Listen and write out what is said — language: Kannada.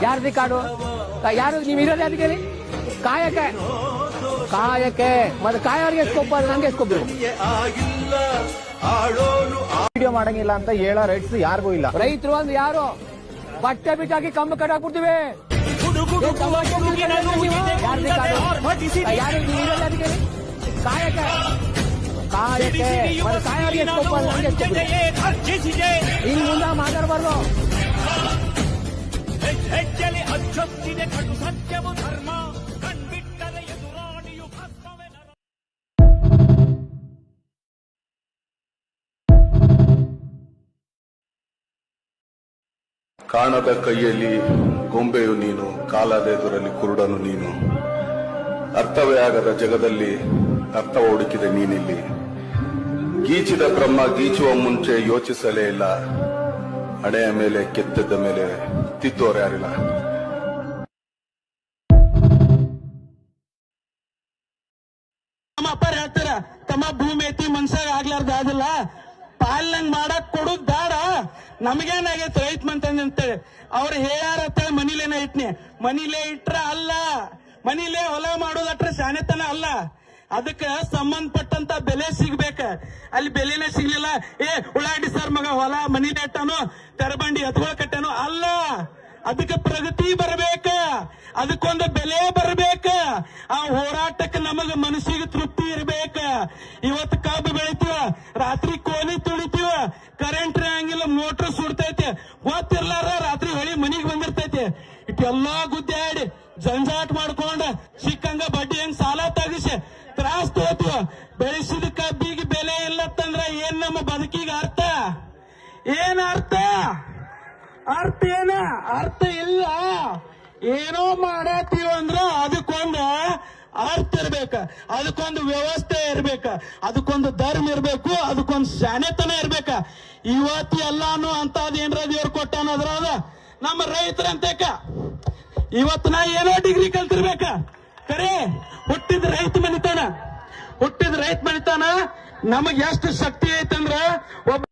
ಯಾರ್ದಿ ಕಾಡು ಯಾರು ನೀವು ಇರೋದು ಅದಕ್ಕೆ ಕಾಯಕ್ಕೆ ಕಾಯಕ್ಕೆ ಮತ್ತೆ ಕಾಯೋರಿಗೆ ಎಸ್ಕೊಪ್ಪ ನಂಗೆ ಎಸ್ಕೊಬ್ರು ವಿಡಿಯೋ ಮಾಡಂಗಿಲ್ಲ ಅಂತ ಹೇಳೋ ರೈಟ್ಸ್ ಯಾರಿಗೂ ಇಲ್ಲ. ರೈತರು ಒಂದು ಯಾರು ಬಟ್ಟೆ ಬಿಟ್ಟಾಕಿ ಕಂಬ ಕಟ್ಟಾಕ್ಬಿಡ್ತೀವಿ. ಯಾರು ನೀವು ಇರೋದು ಅದಕ್ಕೆ ಕಾಯಕ್ಕೆ ಕಾಯಕ್ಕೆ ಮತ್ತೆ ಕಾಯೋರಿಗೆ ಎಸ್ಕೊಪ್ಪ ನಂಗೆ ಎಸ್ಕೊಬ್ರು ಇನ್ನು ಮುಂದೆ ಮಾತಾಡಬಾರ್ದು. ಹೆಜ್ಜೆಲಿ ಅಚ್ಚೊತ್ತಿದೆ ಕಟು ಸತ್ಯವು ಧರ್ಮ ಕಣ್ಬಿಟ್ಟರೆ ಎದುರಾಣಿಯು ಭಸ್ಮವೇ ನರ. ಕಾಣದ ಕೈಯಲ್ಲಿ ಗೊಂಬೆಯು ನೀನು, ಕಾಲದೆದುರಲ್ಲಿ ಕುರುಡನು ನೀನು. ಅರ್ಥವೇ ಆಗದ ಜಗದಲ್ಲಿ ಅರ್ಥ ಹುಡುಕಿದೆ ನೀನಿಲ್ಲಿ. ಗೀಚಿದ ಬ್ರಹ್ಮ ಗೀಚುವ ಮುಂಚೆ ಯೋಚಿಸಲೇ ಇಲ್ಲ. ಹಣೆಯ ಮೇಲೆ ಕೆತ್ತದ ಮೇಲೆ ತಿದ್ದೋರು ಯಾರಿಲ್ಲ. ನಮ್ಮ ಅಪ್ಪಾರ ಹೇಳ್ತಾರ, ತಮ್ಮ ಭೂಮಿ ಐತಿ ಮನ್ಸಾಗ ಆಗ್ಲಾರ್ದ ಆದಿಲ್ಲ, ಪಾಲಂಗ್ ಮಾಡಕ್ ಕೊಡುದ್ ಬೇಡ, ನಮಗೇನಾಗೈತೆ ರೈತ ಮಂತಂದ ಅಂತೇಳಿ ಅವ್ರು ಹೇಳ್ಯಾರ ಅಂತೇಳಿ ಮನಿಲೇನ ಇಟ್ನಿ. ಮನಿಲೇ ಇಟ್ರ ಅಲ್ಲ, ಮನಿಲೇ ಹೊಲ ಮಾಡೋದಟ್ರ ಶಾನೆತನ ಅಲ್ಲ. ಅದಕ್ಕೆ ಸಂಬಂಧಪಟ್ಟಂತ ಬೆಲೆ ಸಿಗ್ಬೇಕ. ಅಲ್ಲಿ ಬೆಲೆನೇ ಸಿಗ್ಲಿಲ್ಲ, ಉಳ್ಳಾಗಡ್ಡಿ ಸರ್ ಮಗ ಹೊಲ ಮನಿಲೇ ಇಟ್ಟಾನು, ತೆರಬಂಡಿ ಎತ್ಕೊಳ್ ಕಟ್ಟಾನು ಅಲ್ಲ. ಅದಕ್ಕೆ ಪ್ರಗತಿ ಬರ್ಬೇಕ, ಅದಕ್ಕೊಂದು ಬೆಲೆ ಬರ್ಬೇಕ. ಆ ಹೋರಾಟಕ್ಕೆ ನಮಗ ಮನಸ್ಸಿಗೆ ತೃಪ್ತಿ ಇರ್ಬೇಕ. ಇವತ್ತು ಕಬ್ಬು ಬೆಳಿತೀವ, ರಾತ್ರಿ ಕೋಲಿ ತುಳಿತೀವ, ಕರೆಂಟ್ ಹಂಗಿಲ್ಲ, ಮೋಟರ್ ಸುಡ್ತೈತಿ, ಗೊತ್ತಿರ್ಲಾರ ರಾತ್ರಿ ಹೊಳಿ ಮನಿಗ್ ಬಂದಿರ್ತೈತಿ. ಇಟ್ಟೆಲ್ಲಾ ಗುದ್ದಾಡಿ ಜಂಜಾಟ್ ಮಾಡ್ಕೊಂಡ ಸಿಕ್ಕಂಗ ಬಡ್ಡಿ ಹೆಂಗ್ ಸಾಲ ತಗಿಸಿ ತ್ರಾಸ್ ತೋತೀವ. ಬೆಳೆಸಿದ ಕಬ್ಬಿಗೆ ಬೆಲೆ ಇಲ್ಲತ್ತಂದ್ರ ಏನ್ ನಮ್ಮ ಬದುಕಿಗೆ ಅರ್ಥ? ಏನ್ ಅರ್ಥ? ಅರ್ಥ ಏನ? ಅರ್ಥ ಇಲ್ಲ. ಏನೋ ಮಾಡತ್ತೀವ ಅಂದ್ರ ಅದಕ್ಕೊಂದು ಅರ್ಥ ಇರ್ಬೇಕ, ಅದಕ್ಕೊಂದು ವ್ಯವಸ್ಥೆ ಇರ್ಬೇಕ, ಅದಕ್ಕೊಂದು ಧರ್ಮ ಇರ್ಬೇಕು, ಅದಕ್ಕೊಂದು ಶಾನೆತನ ಇರ್ಬೇಕ. ಇವತ್ತು ಎಲ್ಲಾನು ಅಂತದ್ ಏನ್ರ ದೇವ್ರು ಕೊಟ್ಟಾನ ಅದ್ರಾಗ ನಮ್ಮ ರೈತರಂತೇಕ. ಇವತ್ತು ನಾ ಏನೋ ಡಿಗ್ರಿ ಕಲ್ತಿರ್ಬೇಕ, ಕರೆ ಹುಟ್ಟಿದ ರೈತ ಮನಿತಾನ, ಹುಟ್ಟಿದ ರೈತ ಮನಿತಾನ. ನಮಗ್ ಎಷ್ಟು ಶಕ್ತಿ ಐತಂದ್ರ ಒಬ್ಬ